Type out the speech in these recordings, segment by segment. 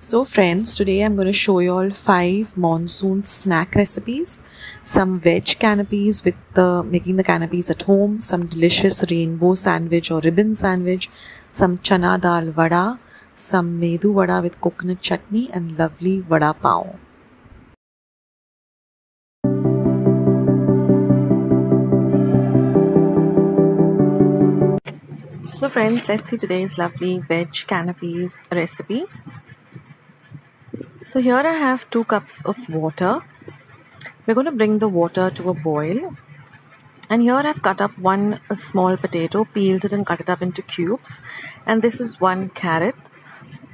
So friends, today I'm going to show you all 5 monsoon snack recipes, some veg canapes with making the canapes at home, some delicious rainbow sandwich or ribbon sandwich, some chana dal vada, some medu vada with coconut chutney and lovely vada pav. So friends, let's see today's lovely veg canapes recipe. So here I have 2 cups of water. We're going to bring the water to a boil. And here I've cut up one small potato, peeled it and cut it up into cubes. And this is 1 carrot.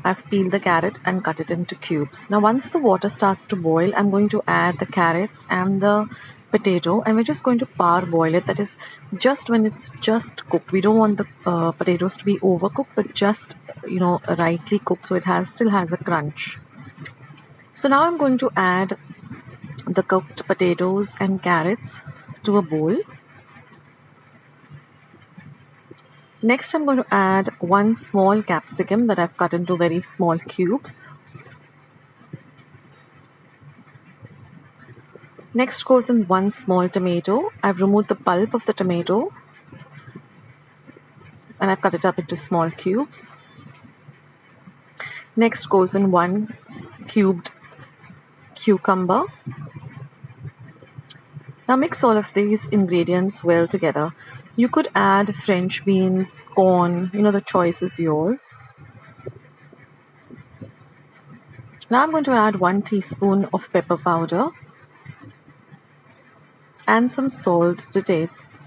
I've peeled the carrot and cut it into cubes. Now once the water starts to boil, I'm going to add the carrots and the potato, and we're just going to parboil it. That is just when it's just cooked. We don't want the potatoes to be overcooked, but just rightly cooked, so it still has a crunch. So now I'm going to add the cooked potatoes and carrots to a bowl. Next, I'm going to add 1 small capsicum that I've cut into very small cubes. Next goes in 1 small tomato. I've removed the pulp of the tomato and I've cut it up into small cubes. Next goes in 1 cubed cucumber. Now mix all of these ingredients well together. You could add French beans, corn, the choice is yours. Now I'm going to add 1 teaspoon of pepper powder and some salt to taste.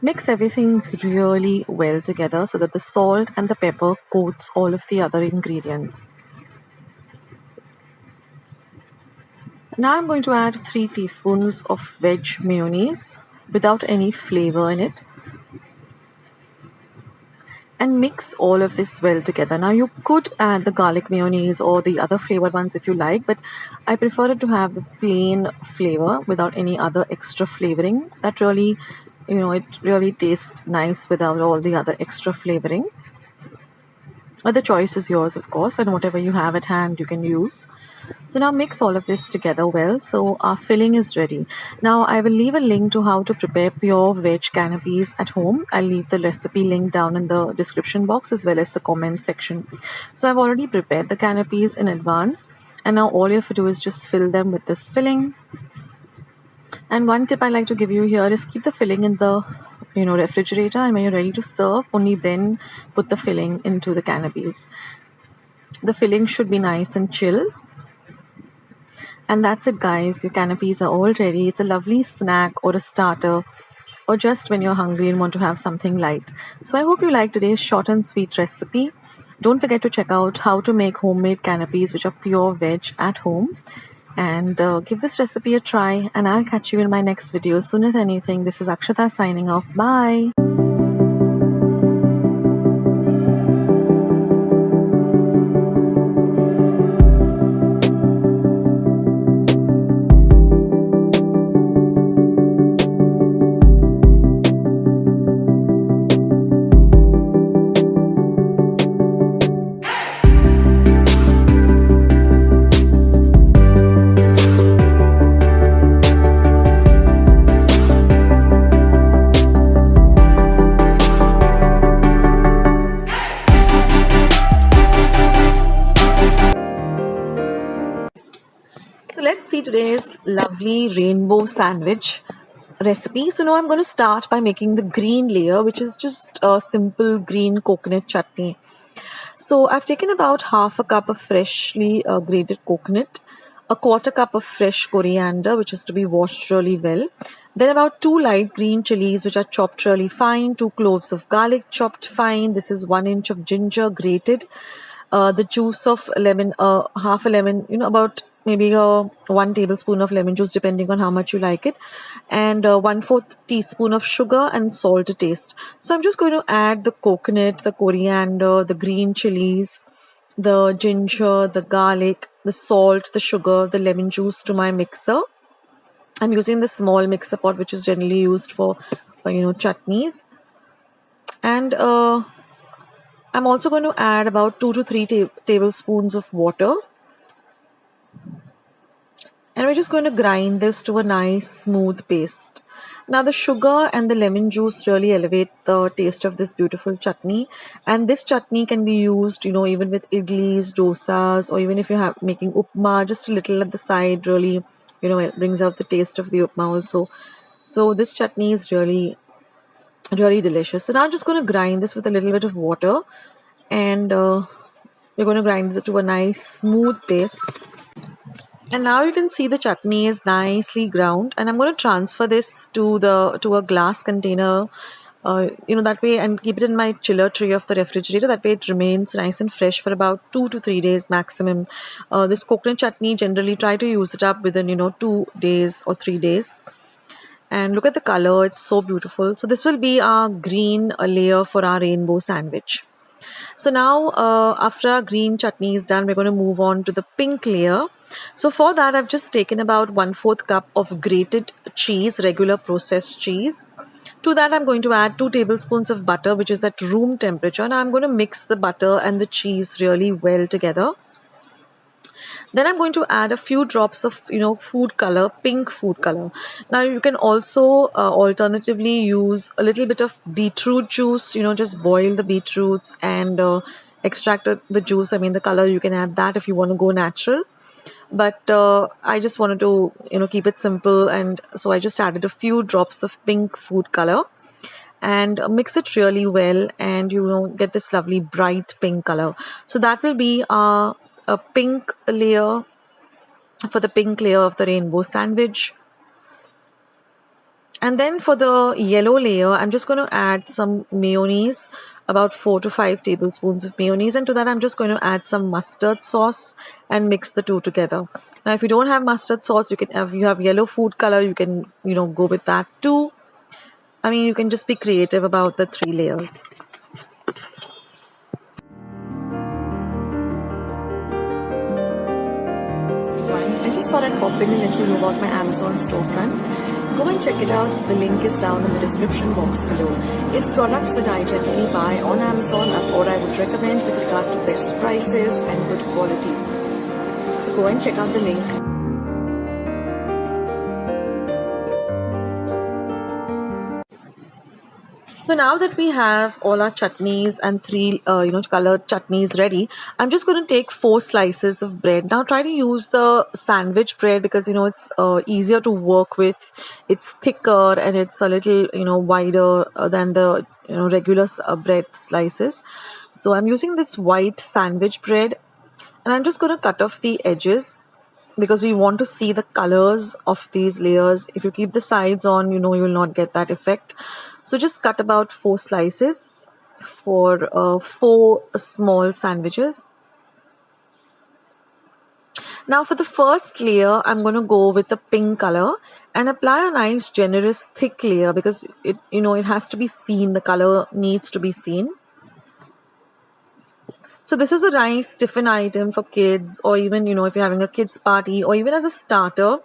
Mix everything really well together so that the salt and the pepper coats all of the other ingredients. Now I'm going to add 3 teaspoons of veg mayonnaise without any flavor in it. And mix all of this well together. Now you could add the garlic mayonnaise or the other flavored ones if you like, but I prefer it to have the plain flavor without any other extra flavoring. That really, it really tastes nice without all the other extra flavoring. But the choice is yours, of course, and whatever you have at hand you can use. So now mix all of this together well. So our filling is ready. Now I will leave a link to how to prepare pure veg canapes at home. I'll leave the recipe link down in the description box as well as the comment section. So I've already prepared the canapes in advance, and now all you have to do is just fill them with this filling. And one tip I like to give you here is keep the filling in the refrigerator, and when you're ready to serve, only then put the filling into the canapes. The filling should be nice and chill. And that's it, guys. Your canapes are all ready. It's a lovely snack or a starter, or just when you're hungry and want to have something light. So I hope you liked today's short and sweet recipe. Don't forget to check out how to make homemade canapes which are pure veg at home. And give this recipe a try, and I'll catch you in my next video. As soon as anything, this is Akshata signing off. Bye. So let's see today's lovely rainbow sandwich recipe. So now I'm going to start by making the green layer, which is just a simple green coconut chutney. So I've taken about half a cup of freshly grated coconut, a quarter cup of fresh coriander, which is to be washed really well. Then about 2 light green chilies, which are chopped really fine, 2 cloves of garlic chopped fine. This is 1 inch of ginger grated. The juice of lemon, half a lemon, about maybe 1 tablespoon of lemon juice, depending on how much you like it, and 1/4 teaspoon of sugar and salt to taste. So I'm just going to add the coconut, the coriander, the green chilies, the ginger, the garlic, the salt, the sugar, the lemon juice to my mixer. I'm using the small mixer pot, which is generally used for chutneys, and I'm also going to add about 2 to 3 tablespoons of water. And we're just going to grind this to a nice smooth paste. Now the sugar and the lemon juice really elevate the taste of this beautiful chutney, and this chutney can be used, even with idlis, dosas, or even if you're making upma, just a little at the side. Really, it brings out the taste of the upma also. So this chutney is really, really delicious. So now I'm just going to grind this with a little bit of water, and we're going to grind it to a nice smooth paste. And now you can see the chutney is nicely ground, and I'm going to transfer this to a glass container, that way, and keep it in my chiller tray of the refrigerator. That way it remains nice and fresh for about 2 to 3 days maximum. This coconut chutney, generally try to use it up within 2 days or 3 days. And look at the color, it's so beautiful. So this will be our green layer for our rainbow sandwich. So now after our green chutney is done, we're going to move on to the pink layer. So for that, I've just taken about 1/4 cup of grated cheese, regular processed cheese. To that, I'm going to add 2 tablespoons of butter, which is at room temperature. Now I'm going to mix the butter and the cheese really well together. Then I'm going to add a few drops of, food color, pink food color. Now you can also alternatively use a little bit of beetroot juice, just boil the beetroots and extract the juice. I mean, the color, you can add that if you want to go natural. But I just wanted to, keep it simple. And so I just added a few drops of pink food color and mix it really well, and get this lovely bright pink color. So that will be a pink layer for the pink layer of the rainbow sandwich. And then for the yellow layer, I'm just going to add some mayonnaise, about 4 to 5 tablespoons of mayonnaise, and to that I'm just going to add some mustard sauce and mix the two together. Now if you don't have mustard sauce, you have yellow food color, you can go with that too. I mean, you can just be creative about the 3 layers. I just thought I'd pop in and let you know about my Amazon storefront. Go and check it out. The link is down in the description box below. It's products that I generally buy on Amazon or I would recommend with regard to best prices and good quality. So go and check out the link. So now that we have all our chutneys and 3 colored chutneys ready, I'm just going to take 4 slices of bread. Now try to use the sandwich bread because it's easier to work with. It's thicker and it's a little wider than the regular bread slices. So I'm using this white sandwich bread, and I'm just going to cut off the edges because we want to see the colors of these layers. If you keep the sides on, you will not get that effect. So just cut about 4 slices for 4 small sandwiches. Now for the first layer, I'm going to go with the pink color and apply a nice generous thick layer because it has to be seen. The color needs to be seen. So this is a nice tiffin item for kids, or even, if you're having a kids party, or even as a starter.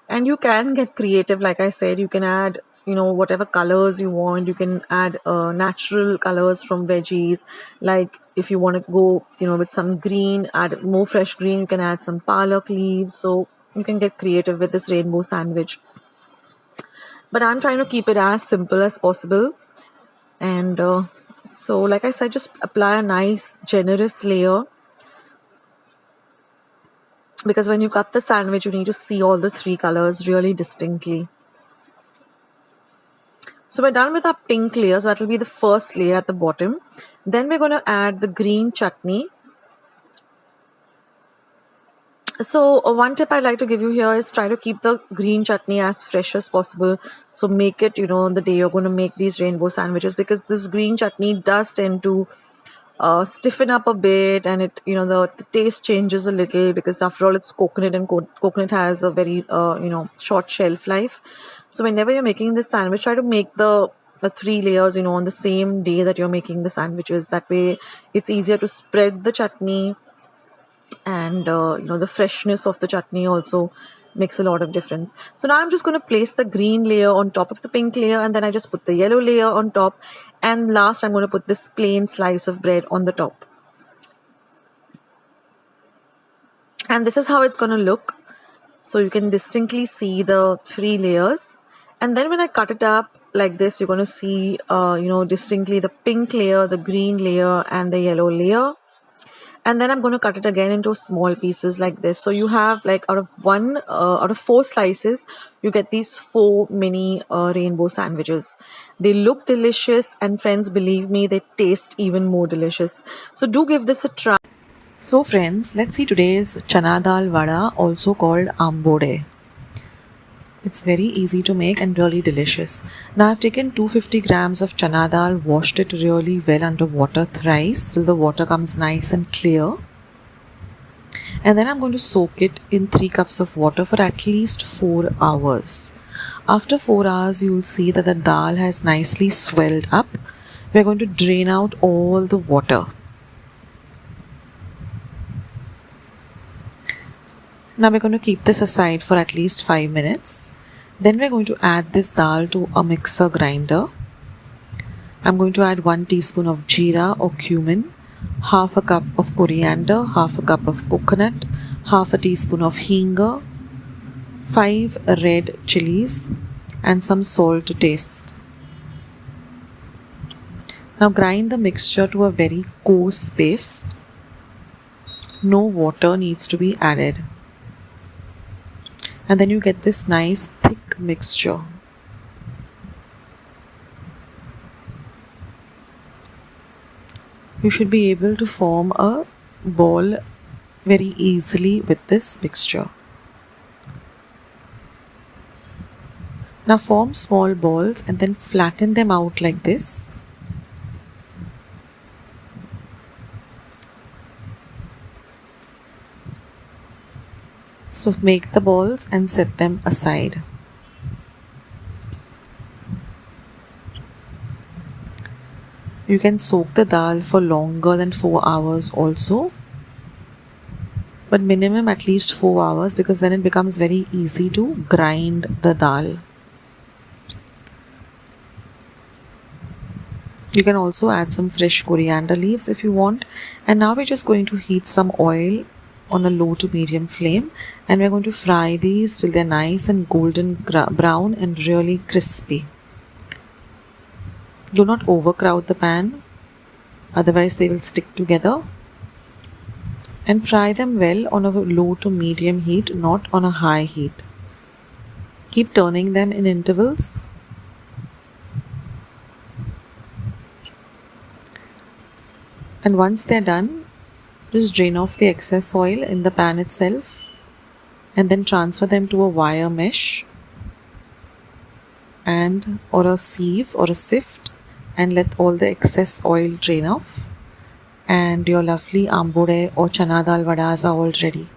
And you can get creative. Like I said, you can add, whatever colors you want. You can add natural colors from veggies. Like if you want to go, with some green, add more fresh green, you can add some palak leaves. So you can get creative with this rainbow sandwich. But I'm trying to keep it as simple as possible. And so like I said, just apply a nice generous layer, because when you cut the sandwich, you need to see all the 3 colors really distinctly. So we're done with our pink layer. So that will be the first layer at the bottom. Then we're going to add the green chutney. So one tip I'd like to give you here is try to keep the green chutney as fresh as possible. So make it, on the day you're going to make these rainbow sandwiches, because this green chutney does tend to stiffen up a bit, and it the taste changes a little, because after all it's coconut, and coconut has a very short shelf life. So whenever you're making this sandwich, try to make the 3 layers on the same day that you're making the sandwiches. That way it's easier to spread the chutney, and the freshness of the chutney also makes a lot of difference. So now I'm just going to place the green layer on top of the pink layer, and then I just put the yellow layer on top, and last I'm going to put this plain slice of bread on the top. And this is how it's going to look. So you can distinctly see the 3 layers. And then when I cut it up like this, you're going to see, distinctly the pink layer, the green layer, and the yellow layer. And then I'm going to cut it again into small pieces like this. So you have like out of 4 slices, you get these 4 mini rainbow sandwiches. They look delicious, and friends, believe me, they taste even more delicious. So do give this a try. So friends, let's see today's chana dal vada, also called ambode. It's very easy to make and really delicious. Now I've taken 250 grams of chana dal, washed it really well under water thrice till the water comes nice and clear. And then I'm going to soak it in 3 cups of water for at least 4 hours. After 4 hours, you will see that the dal has nicely swelled up. We're going to drain out all the water. Now we're going to keep this aside for at least 5 minutes. Then we're going to add this dal to a mixer grinder. I'm going to add 1 teaspoon of jeera or cumin, half a cup of coriander, half a cup of coconut, half a teaspoon of hinga, 5 red chilies, and some salt to taste. Now grind the mixture to a very coarse paste. No water needs to be added. And then you get this nice thick mixture. You should be able to form a ball very easily with this mixture. Now form small balls and then flatten them out like this. So make the balls and set them aside. You can soak the dal for longer than 4 hours also, but minimum at least 4 hours, because then it becomes very easy to grind the dal. You can also add some fresh coriander leaves if you want. And now we're just going to heat some oil on a low to medium flame, and we're going to fry these till they're nice and golden brown and really crispy. Do not overcrowd the pan, otherwise they will stick together. And fry them well on a low to medium heat, not on a high heat. Keep turning them in intervals. And once they're done, just drain off the excess oil in the pan itself, and then transfer them to a wire mesh or a sieve or a sift, and let all the excess oil drain off, and your lovely ambode or chana dal vadas are all ready.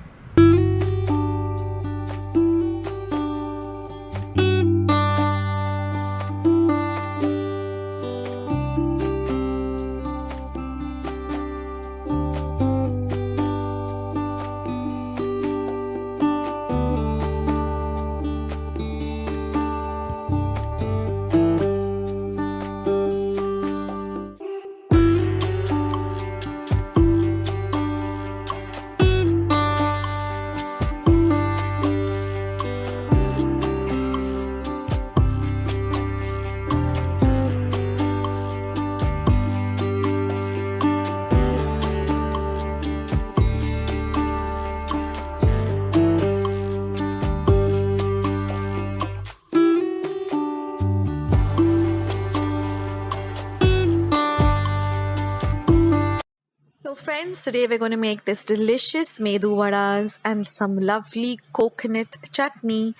So friends, today we're going to make this delicious medu vadas and some lovely coconut chutney.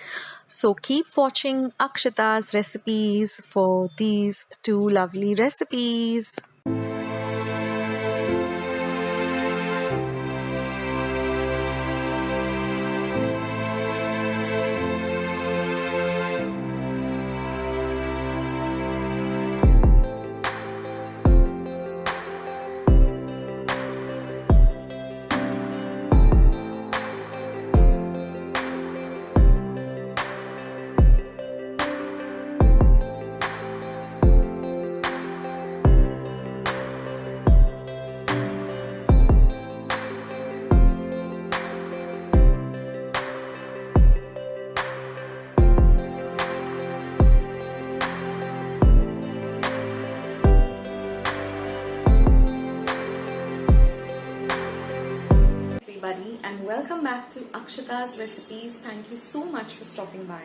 So keep watching Akshata's recipes for these 2 lovely recipes. everybody, and welcome back to Akshata's Recipes. Thank you so much for stopping by.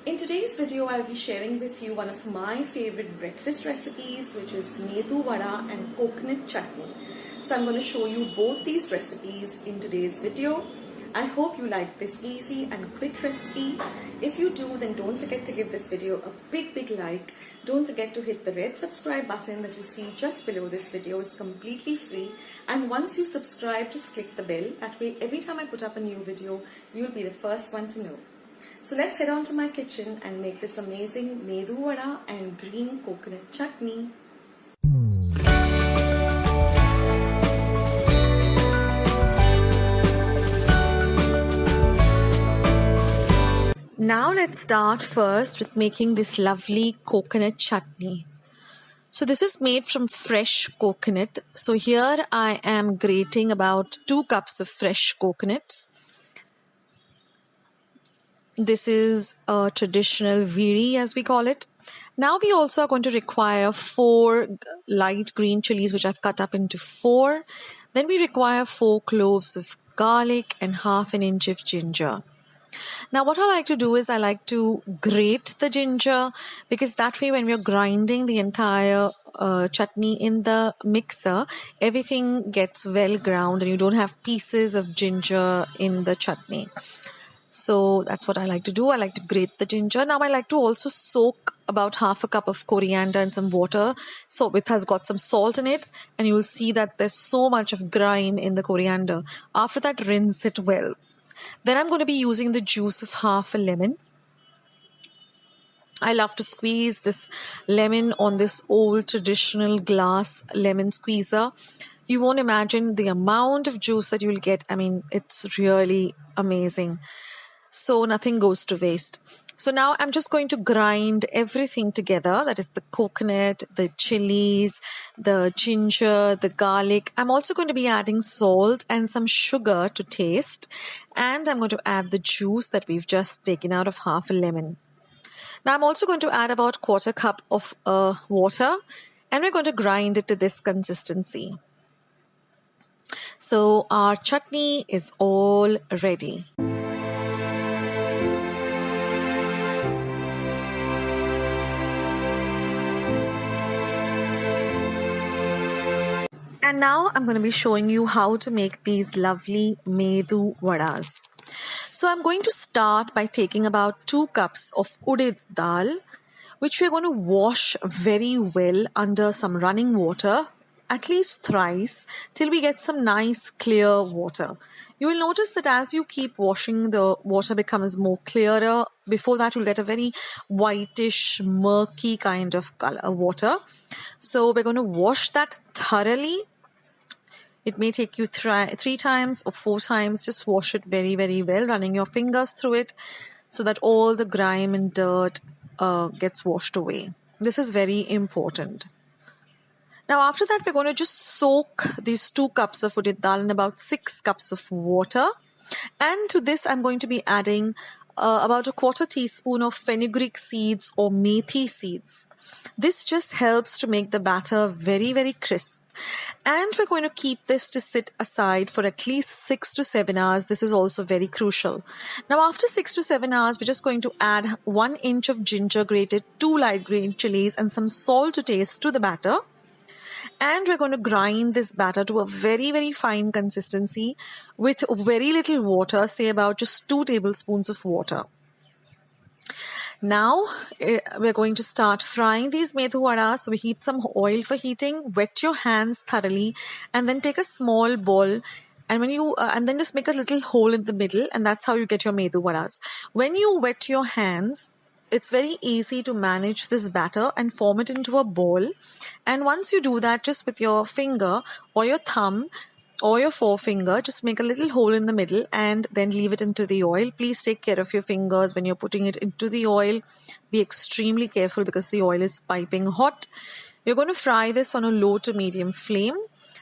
In today's video, I'll be sharing with you one of my favorite breakfast recipes, which is medu vada and coconut chutney. So I'm going to show you both these recipes in today's video. I hope you like this easy and quick recipe. If you do, then don't forget to give this video a big like. Don't forget to hit the red subscribe button that you see just below this video. It's completely free. And once you subscribe, just click the bell. That way, every time I put up a new video, you'll be the first one to know. So let's head on to my kitchen and make this amazing medu vada and green coconut chutney. Now let's start first with making this lovely coconut chutney. So this is made from fresh coconut. So here I am grating about 2 cups of fresh coconut. This is a traditional viri as we call it. Now we also are going to require 4 light green chilies which I've cut up into 4. Then we require 4 cloves of garlic and half an inch of ginger. Now what I like to do is I like to grate the ginger, because that way when we're grinding the entire chutney in the mixer, everything gets well ground and you don't have pieces of ginger in the chutney. So that's what I like to do. I like to grate the ginger. Now I like to also soak about half a cup of coriander in some water. So it has got some salt in it, and you will see that there's so much of grime in the coriander. After that, rinse it well. Then I'm going to be using the juice of half a lemon. I love to squeeze this lemon on this old traditional glass lemon squeezer. You won't imagine the amount of juice that you'll get. I mean, it's really amazing. So nothing goes to waste. So now I'm just going to grind everything together. That is the coconut, the chilies, the ginger, the garlic. I'm also going to be adding salt and some sugar to taste. And I'm going to add the juice that we've just taken out of half a lemon. Now I'm also going to add about 1/4 cup of water. And we're going to grind it to this consistency. So our chutney is all ready. And now I'm going to be showing you how to make these lovely medu vadas. So I'm going to start by taking about 2 cups of urad dal, which we're going to wash very well under some running water, at least thrice, till we get some nice clear water. You will notice that as you keep washing, the water becomes more clearer. Before that, you'll get a very whitish, murky kind of color water. So we're going to wash that thoroughly. It may take you 3 times or 4 times. Just wash it very well, running your fingers through it so that all the grime and dirt gets washed away. This is very important. Now after that, we're going to just soak these 2 cups of urad dal in about 6 cups of water. And to this, I'm going to be adding about 1/4 teaspoon of fenugreek seeds or methi seeds. This just helps to make the batter very crisp. And we're going to keep this to sit aside for at least 6 to 7 hours. This is also very crucial. Now after 6 to 7 hours, we're just going to add 1 inch of ginger grated, 2 light green chilies and some salt to taste to the batter. And we're going to grind this batter to a very fine consistency with very little water, say about just 2 tablespoons of water. Now we're going to start frying these medu vadas. So we heat some oil for heating, wet your hands thoroughly, and then take a small bowl. And when you and then just make a little hole in the middle, and that's how you get your medu vadas. When you wet your hands, it's very easy to manage this batter and form it into a bowl. And once you do that, just with your finger or your thumb or your forefinger, just make a little hole in the middle and then leave it into the oil. Please take care of your fingers when you're putting it into the oil. Be extremely careful because the oil is piping hot. You're going to fry this on a low to medium flame.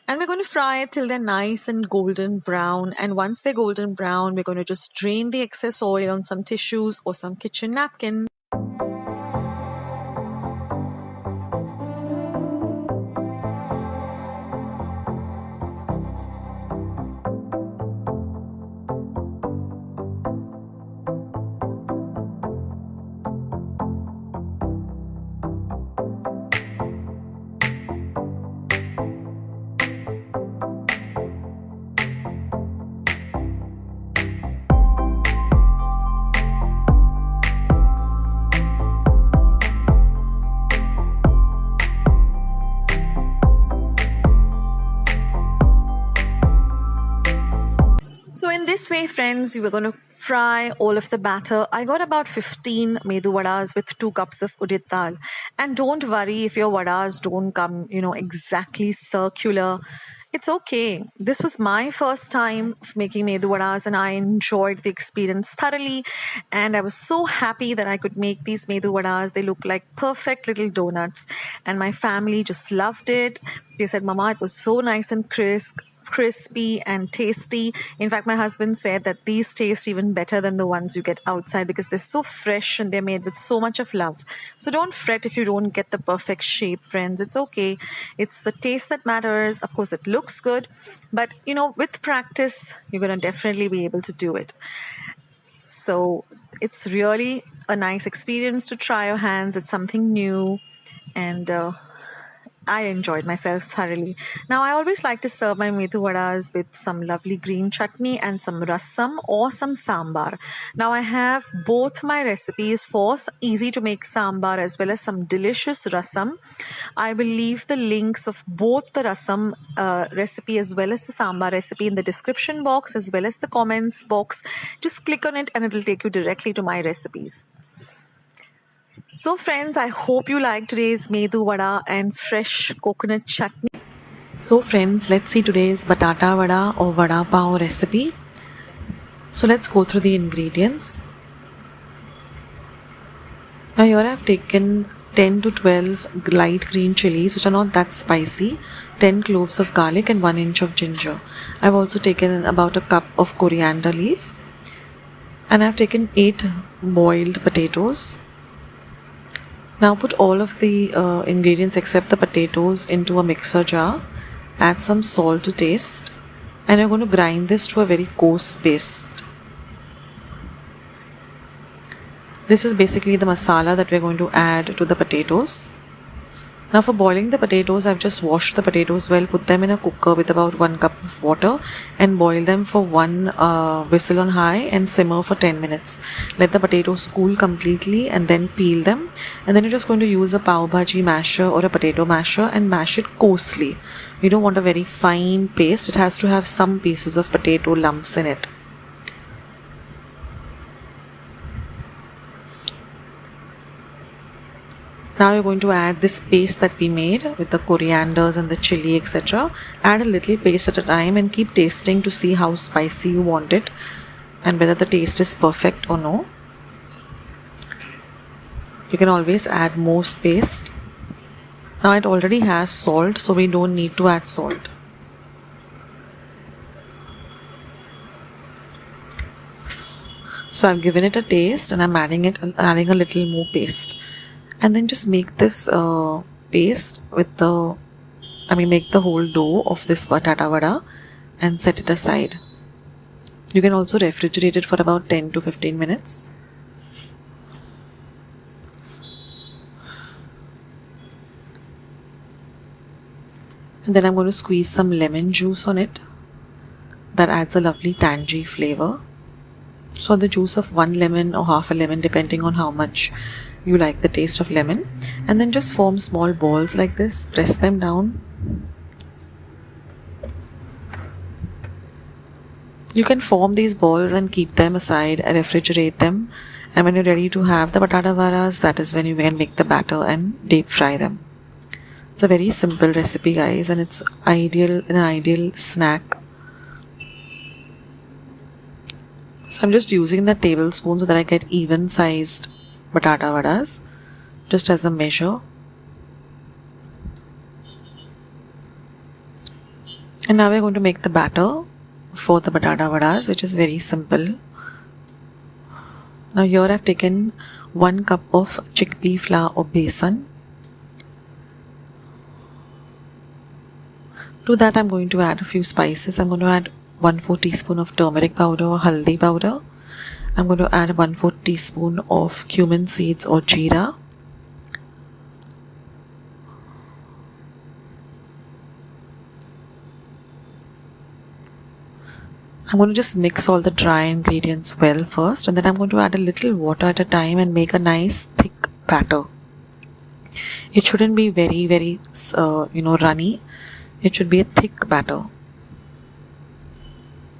And we're going to fry it till they're nice and golden brown. And once they're golden brown, we're going to just drain the excess oil on some tissues or some kitchen napkin. this way, friends, you were going to fry all of the batter. I got about 15 medu vadas with 2 cups of udit dal. And don't worry if your vadas don't come, exactly circular. It's okay. This was my first time of making medu vadas and I enjoyed the experience thoroughly. And I was so happy that I could make these medu vadas. They look like perfect little donuts. And my family just loved it. They said, Mama, it was so nice and crispy and tasty. In fact, my husband said that these taste even better than the ones you get outside because they're so fresh and they're made with so much of love. So don't fret if you don't get the perfect shape, friends. It's okay. It's the taste that matters. Of course, it looks good, but with practice, you're going to definitely be able to do it. So it's really a nice experience to try your hands. It's something new, and I enjoyed myself thoroughly. Now, I always like to serve my medu vadas with some lovely green chutney and some rasam or some sambar. Now, I have both my recipes for easy to make sambar as well as some delicious rasam. I will leave the links of both the rasam recipe as well as the sambar recipe in the description box as well as the comments box. Just click on it and it will take you directly to my recipes. So friends, I hope you like today's medu vada and fresh coconut chutney. So friends, let's see today's batata vada or vada pav recipe. So let's go through the ingredients. Now here I've taken 10 to 12 light green chilies which are not that spicy, 10 cloves of garlic and 1 inch of ginger. I've also taken about a cup of coriander leaves and I've taken 8 boiled potatoes. Now put all of the ingredients except the potatoes into a mixer jar. Add some salt to taste and you're going to grind this to a very coarse paste. This is basically the masala that we're going to add to the potatoes. Now for boiling the potatoes, I've just washed the potatoes well, put them in a cooker with about 1 cup of water and boil them for 1 whistle on high and simmer for 10 minutes. Let the potatoes cool completely and then peel them. And then you're just going to use a pav bhaji masher or a potato masher and mash it coarsely. You don't want a very fine paste. It has to have some pieces of potato lumps in it. Now you're going to add this paste that we made with the corianders and the chili, etc. Add a little paste at a time and keep tasting to see how spicy you want it and whether the taste is perfect or no. You can always add more paste. Now it already has salt, so we don't need to add salt. So I've given it a taste and I'm adding a little more paste. And then just make this paste with make the whole dough of this batata vada and set it aside. You can also refrigerate it for about 10 to 15 minutes. And then I'm going to squeeze some lemon juice on it. That adds a lovely tangy flavor. So the juice of 1 lemon or half a lemon depending on how much you like the taste of lemon, and then just form small balls like this, press them down. You can form these balls and keep them aside and refrigerate them, and when you're ready to have the batata vadas, that is when you can make the batter and deep fry them. It's a very simple recipe, guys, and it's an ideal snack. So I'm just using the tablespoon so that I get even sized batata vadas, just as a measure. And now we're going to make the batter for the batata vadas, which is very simple. Now here I've taken 1 cup of chickpea flour or besan. To that I'm going to add a few spices. I'm going to add 1/4 teaspoon of turmeric powder or haldi powder. I'm going to add 1/4 teaspoon of cumin seeds or jeera. I'm going to just mix all the dry ingredients well first, and then I'm going to add a little water at a time and make a nice thick batter. It shouldn't be very runny. It should be a thick batter,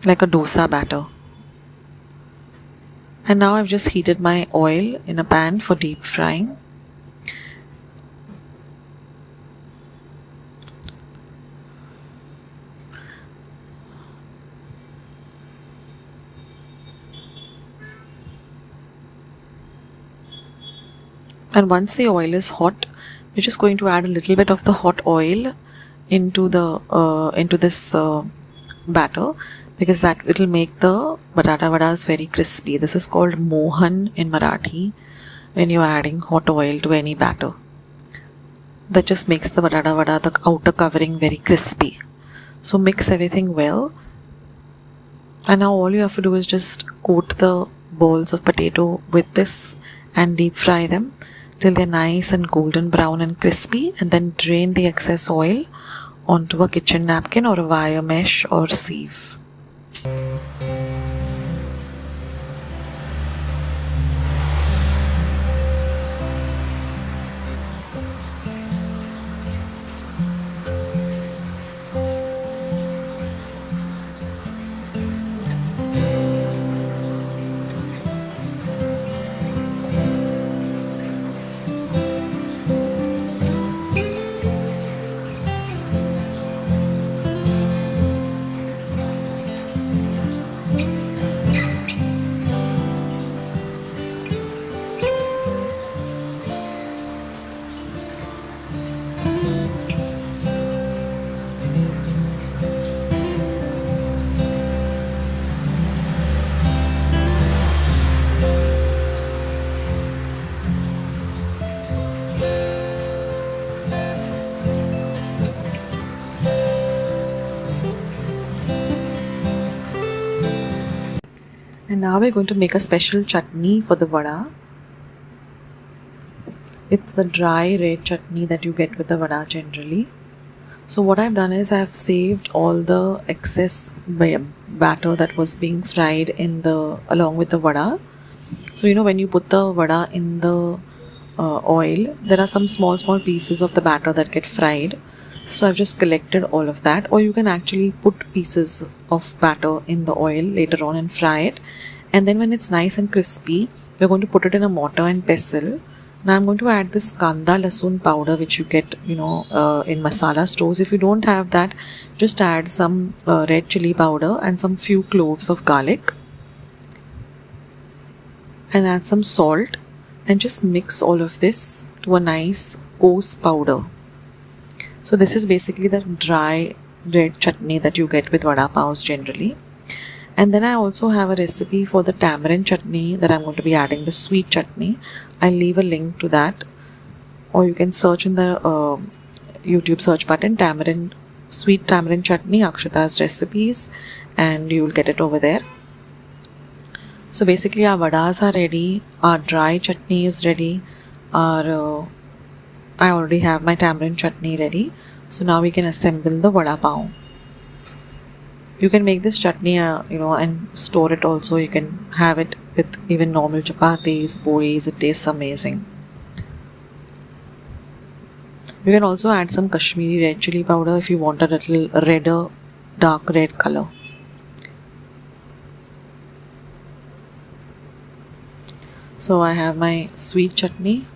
like a dosa batter. And now I've just heated my oil in a pan for deep frying. And once the oil is hot, we're just going to add a little bit of the hot oil into this batter, because that it'll make the batata vadas very crispy. This is called mohan in Marathi. When you're adding hot oil to any batter, that just makes the batata vada, the outer covering, very crispy. So mix everything well, and now all you have to do is just coat the balls of potato with this and deep fry them till they're nice and golden brown and crispy, and then drain the excess oil onto a kitchen napkin or a wire mesh or sieve. And now we're going to make a special chutney for the vada. It's the dry red chutney that you get with the vada generally. So what I've done is I've saved all the excess batter that was being fried along with the vada. So when you put the vada in the oil, there are some small pieces of the batter that get fried. So I've just collected all of that, or you can actually put pieces of batter in the oil later on and fry it, and then when it's nice and crispy, we're going to put it in a mortar and pestle. Now I'm going to add this kanda lasun powder, which you get in masala stores. If you don't have that, just add some red chili powder and some few cloves of garlic, and add some salt, and just mix all of this to a nice coarse powder. So this is basically the dry red chutney that you get with vada paos generally. And then I also have a recipe for the tamarind chutney that I'm going to be adding, the sweet chutney. I'll leave a link to that, or you can search in the YouTube search button sweet tamarind chutney, Akshata's recipes, and you'll get it over there. So basically our vadas are ready, our dry chutney is ready, I already have my tamarind chutney ready. So now we can assemble the vada pav. You can make this chutney and store it also. You can have it with even normal chapatis, puris. It tastes amazing. You can also add some Kashmiri red chili powder if you want a little redder, dark red color. So I have my sweet chutney.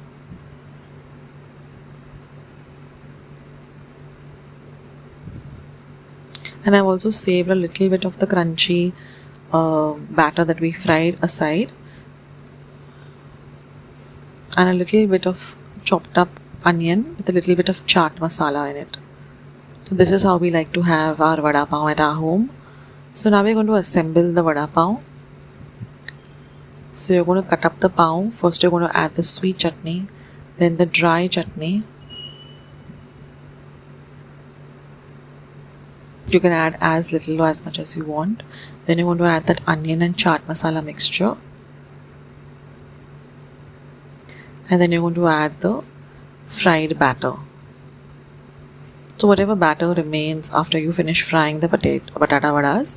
And I've also saved a little bit of the crunchy batter that we fried aside, and a little bit of chopped up onion with a little bit of chaat masala in it. So this is how we like to have our vada pav at our home. So now we're going to assemble the vada pav. So you're going to cut up the pav. First you're going to add the sweet chutney, then the dry chutney. You can add as little or as much as you want. Then you're going to add that onion and chaat masala mixture. And then you're going to add the fried batter. So whatever batter remains after you finish frying the batata vadas,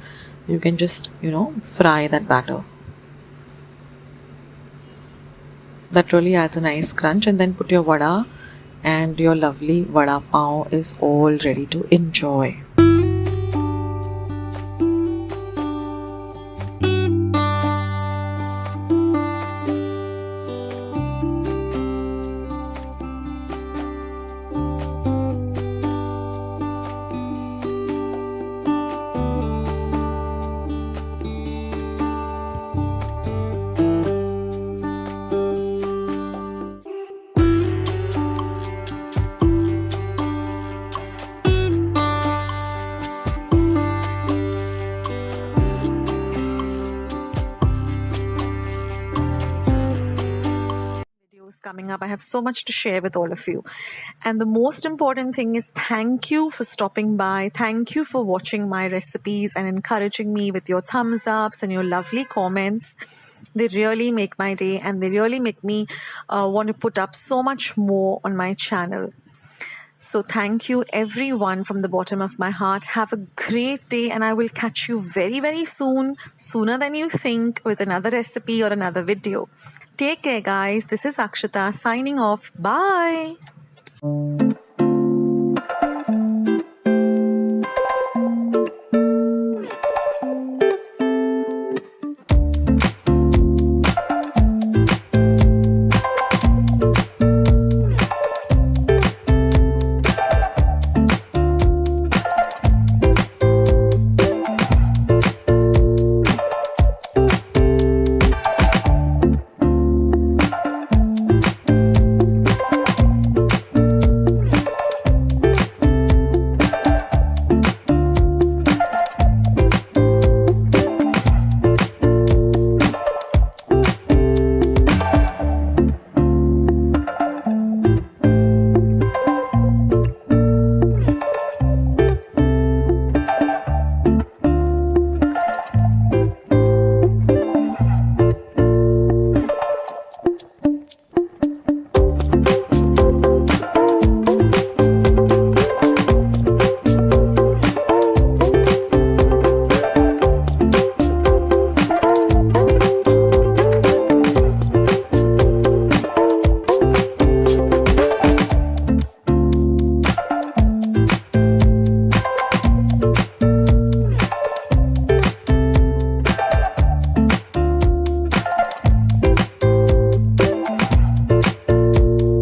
you can just, fry that batter. That really adds a nice crunch, and then put your vada, and your lovely vada pav is all ready to enjoy. coming up. I have so much to share with all of you. And the most important thing is thank you for stopping by. Thank you for watching my recipes and encouraging me with your thumbs ups and your lovely comments. They really make my day, and they really make me want to put up so much more on my channel. So thank you everyone from the bottom of my heart. Have a great day, and I will catch you very, very soon, sooner than you think, with another recipe or another video. Take care, guys. This is Akshata signing off. Bye.